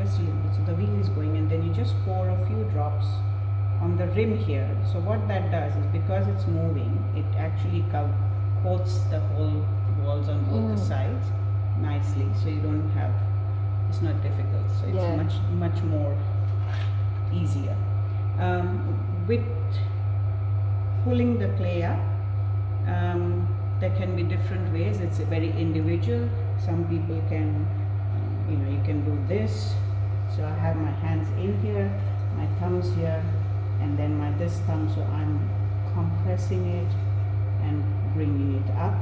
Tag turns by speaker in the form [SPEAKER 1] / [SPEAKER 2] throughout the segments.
[SPEAKER 1] just a little bit, so the wheel is going, and then you just pour a few drops on the rim here. So what that does is, because it's moving, it actually coats the whole walls on both the sides nicely, so you don't have, it's not difficult, so it's much more easier. With pulling the clay up, there can be different ways. It's very individual. Some people can, you can do this. So I have my hands in here, my thumbs here, and then this thumb, so I'm compressing it and bringing it up.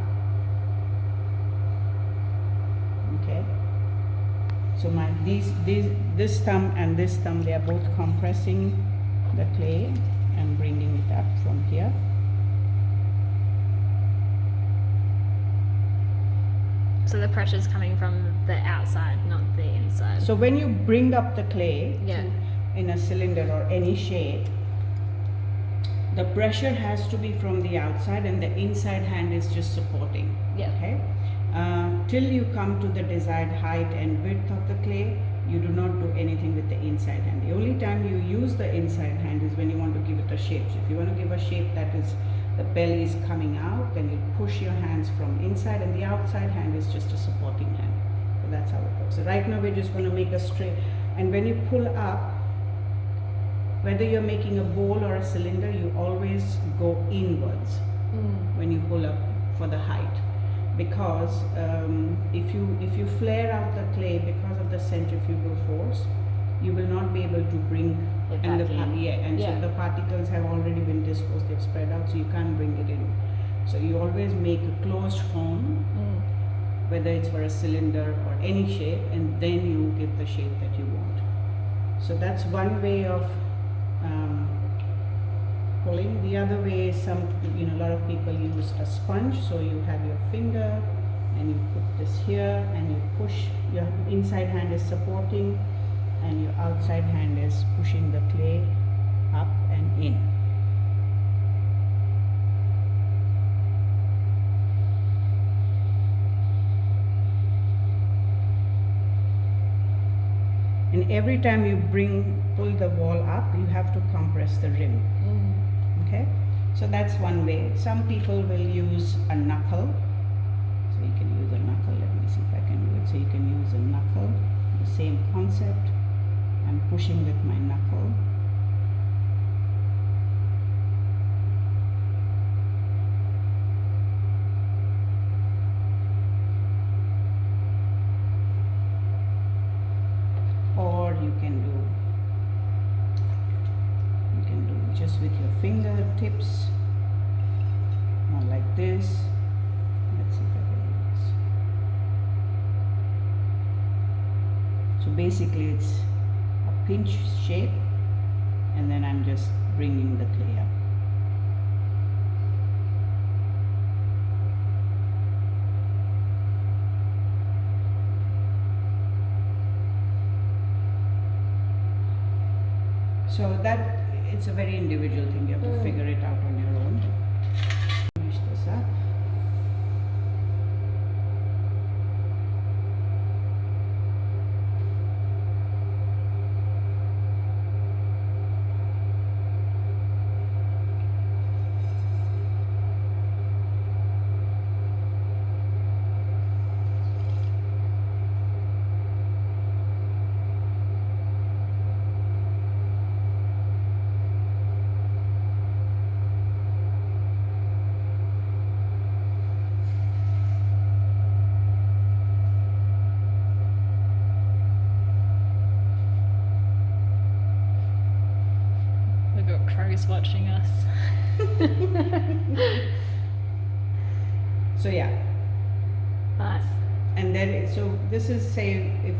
[SPEAKER 1] Okay. So this thumb and this thumb, they are both compressing the clay and bringing it up from here.
[SPEAKER 2] So the pressure is coming from the outside, not the inside.
[SPEAKER 1] So when you bring up the clay in a cylinder or any shape, the pressure has to be from the outside, and the inside hand is just supporting. Okay. Till you come to the desired height and width of the clay, you do not do anything with the inside hand. The only time you use the inside hand is when you want to give it a shape. So if you want to give a shape that is, the belly is coming out, then you push your hands from inside, and the outside hand is just a supporting hand. So that's how it works. So right now we're just going to make a straight, and when you pull up, whether you're making a bowl or a cylinder, you always go inwards when you pull up for the height. Because if you flare out the clay because of the centrifugal force, you will not be able to bring
[SPEAKER 2] it
[SPEAKER 1] and
[SPEAKER 2] back in.
[SPEAKER 1] so the particles have already been disposed, they've spread out, so you can't bring it in. So you always make a closed form, whether it's for a cylinder or any shape, and then you give the shape that you want. So that's one way of pulling. The other way is a lot of people use a sponge. So you have your finger and you put this here and you push, your inside hand is supporting and your outside hand is pushing the clay up and in. And every time you pull the wall up, you have to compress the rim. Okay, so that's one way. Some people will use a knuckle. So you can use a knuckle. Let me see if I can do it. So you can use a knuckle, the same concept. I'm pushing with my knuckle. Or you can do just with your fingertips, or like this. Let's see if I can do this. So basically it's a pinch shape, and then I'm just bringing the clay up. So that, it's a very individual thing. You have to figure it out on your own. Finish this up.
[SPEAKER 2] Crows watching us.
[SPEAKER 1] So yeah.
[SPEAKER 2] Nice.
[SPEAKER 1] And then, so this is, say, if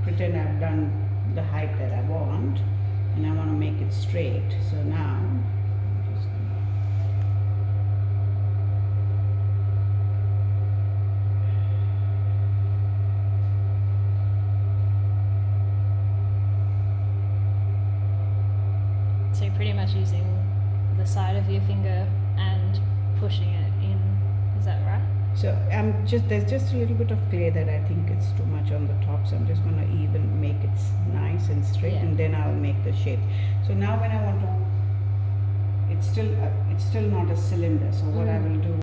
[SPEAKER 1] pretend I've done the height that I want, and I want to make it straight. So now, I'm just gonna,
[SPEAKER 2] So you're pretty much using the side of your finger and pushing it in, is that right?
[SPEAKER 1] so there's just a little bit of clay that I think it's too much on the top, so I'm just going to even make it straight,
[SPEAKER 2] Yeah.
[SPEAKER 1] and then I will make the shape. So now when I want to, it's still not a cylinder. So what I will do